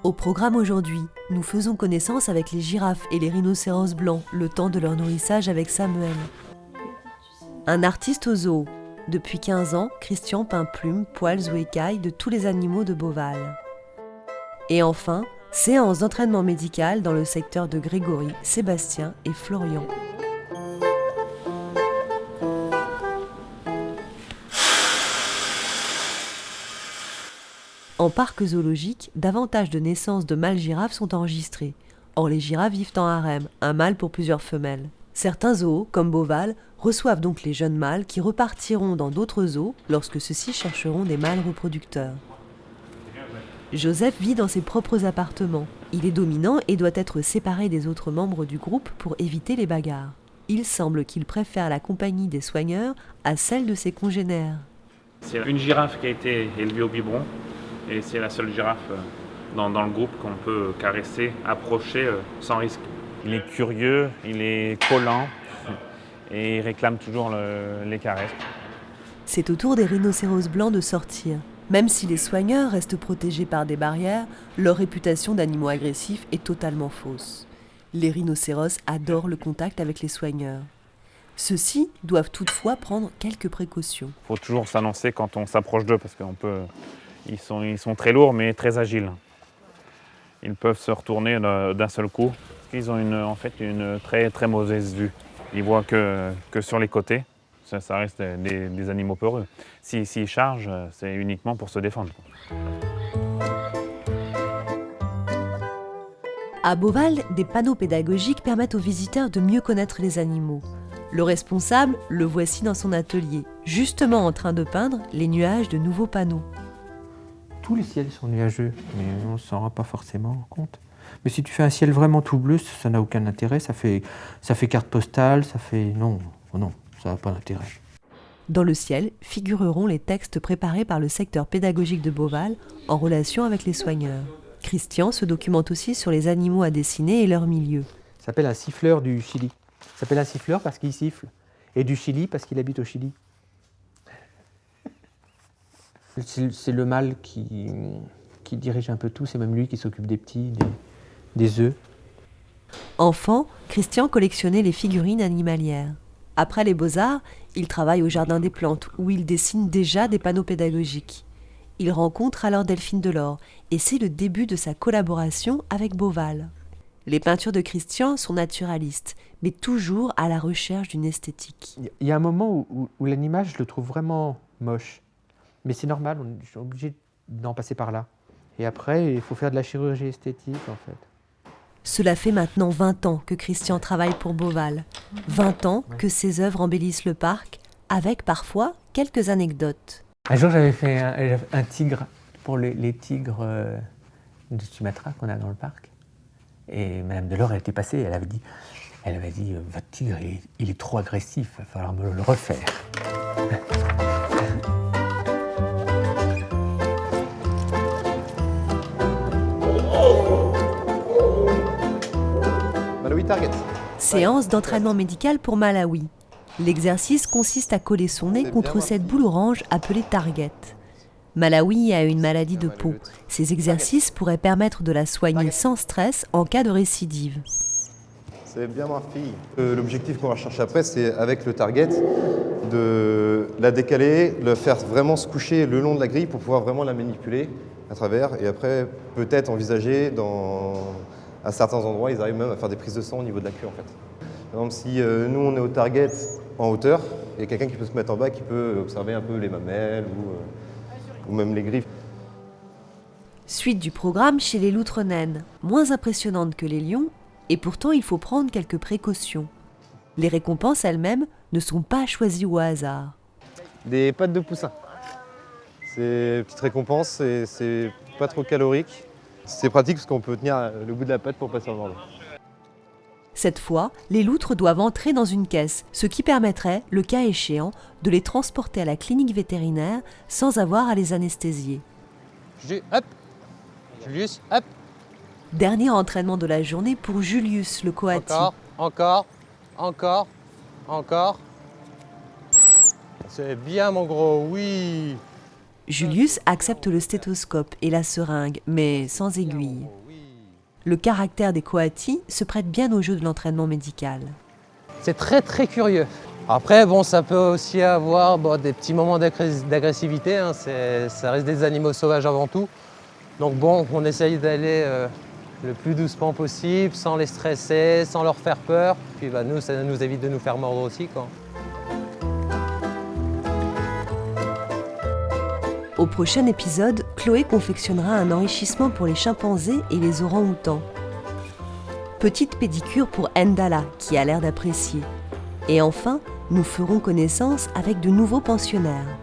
Au programme aujourd'hui, nous faisons connaissance avec les girafes et les rhinocéros blancs, le temps de leur nourrissage avec Samuel. Un artiste au zoo. Depuis 15 ans, Christian peint plumes, poils ou écailles de tous les animaux de Beauval. Et enfin, séance d'entraînement médical dans le secteur de Grégory, Sébastien et Florian. En parc zoologique, davantage de naissances de mâles girafes sont enregistrées. Or, les girafes vivent en harem, un mâle pour plusieurs femelles. Certains zoos, comme Beauval, reçoivent donc les jeunes mâles qui repartiront dans d'autres zoos lorsque ceux-ci chercheront des mâles reproducteurs. Joseph vit dans ses propres appartements. Il est dominant et doit être séparé des autres membres du groupe pour éviter les bagarres. Il semble qu'il préfère la compagnie des soigneurs à celle de ses congénères. C'est une girafe qui a été élevée au biberon et c'est la seule girafe dans le groupe qu'on peut caresser, approcher sans risque. Il est curieux, il est collant et il réclame toujours les caresses. C'est au tour des rhinocéros blancs de sortir. Même si les soigneurs restent protégés par des barrières, leur réputation d'animaux agressifs est totalement fausse. Les rhinocéros adorent le contact avec les soigneurs. Ceux-ci doivent toutefois prendre quelques précautions. Il faut toujours s'annoncer quand on s'approche d'eux parce qu'ils sont très lourds mais très agiles. Ils peuvent se retourner d'un seul coup. Ils ont une très, très mauvaise vue. Ils voient que sur les côtés. Ça reste des animaux peureux. S'ils chargent, c'est uniquement pour se défendre. À Beauval, des panneaux pédagogiques permettent aux visiteurs de mieux connaître les animaux. Le responsable, le voici dans son atelier, justement en train de peindre les nuages de nouveaux panneaux. Tous les ciels sont nuageux, mais on ne s'en rend pas forcément compte. Mais si tu fais un ciel vraiment tout bleu, ça n'a aucun intérêt. Ça fait carte postale, ça fait... Non, ça n'a pas d'intérêt. Dans le ciel figureront les textes préparés par le secteur pédagogique de Beauval en relation avec les soigneurs. Christian se documente aussi sur les animaux à dessiner et leur milieu. Ça s'appelle un siffleur du Chili. Ça s'appelle un siffleur parce qu'il siffle. Et du Chili parce qu'il habite au Chili. C'est le mâle qui dirige un peu tout. C'est même lui qui s'occupe des petits, des œufs. Enfant, Christian collectionnait les figurines animalières. Après les beaux-arts, il travaille au Jardin des Plantes, où il dessine déjà des panneaux pédagogiques. Il rencontre alors Delphine Delors, et c'est le début de sa collaboration avec Beauval. Les peintures de Christian sont naturalistes, mais toujours à la recherche d'une esthétique. Il y a un moment où l'animal, je le trouve vraiment moche. Mais c'est normal, je suis obligé d'en passer par là. Et après, il faut faire de la chirurgie esthétique, en fait. Cela fait maintenant 20 ans que Christian travaille pour Beauval. 20 ans que ses œuvres embellissent le parc, avec parfois quelques anecdotes. Un jour, j'avais fait un tigre pour les tigres de Sumatra qu'on a dans le parc. Et Madame Delors, elle était passée, elle avait dit votre tigre, il est trop agressif, il va falloir me le refaire. Target. Séance d'entraînement médical pour Malawi. L'exercice consiste à coller son nez contre cette boule orange appelée Target. Malawi a une maladie de peau. Ces exercices pourraient permettre de la soigner sans stress en cas de récidive. C'est bien ma fille. L'objectif qu'on va chercher après, c'est avec le Target, de la décaler, le faire vraiment se coucher le long de la grille pour pouvoir vraiment la manipuler à travers et après peut-être envisager à certains endroits, ils arrivent même à faire des prises de sang au niveau de la queue en fait. Par exemple, si nous on est au target en hauteur, il y a quelqu'un qui peut se mettre en bas qui peut observer un peu les mamelles ou même les griffes. Suite du programme chez les loutres naines, moins impressionnantes que les lions, et pourtant il faut prendre quelques précautions. Les récompenses elles-mêmes ne sont pas choisies au hasard. Des pattes de poussin. C'est une petite récompense, c'est pas trop calorique. C'est pratique parce qu'on peut tenir le bout de la patte pour passer en bord. Cette fois, les loutres doivent entrer dans une caisse, ce qui permettrait, le cas échéant, de les transporter à la clinique vétérinaire sans avoir à les anesthésier. Hop, Julius, hop. Dernier entraînement de la journée pour Julius, le coati. Encore. C'est bien mon gros, oui. Julius accepte le stéthoscope et la seringue, mais sans aiguille. Le caractère des coatis se prête bien au jeu de l'entraînement médical. C'est très très curieux. Après, bon, ça peut aussi avoir des petits moments d'agressivité, hein. Ça reste des animaux sauvages avant tout. Donc bon, on essaye d'aller le plus doucement possible, sans les stresser, sans leur faire peur. Puis nous, ça nous évite de nous faire mordre aussi, quoi. Au prochain épisode, Chloé confectionnera un enrichissement pour les chimpanzés et les orang-outans. Petite pédicure pour Ndala, qui a l'air d'apprécier. Et enfin, nous ferons connaissance avec de nouveaux pensionnaires.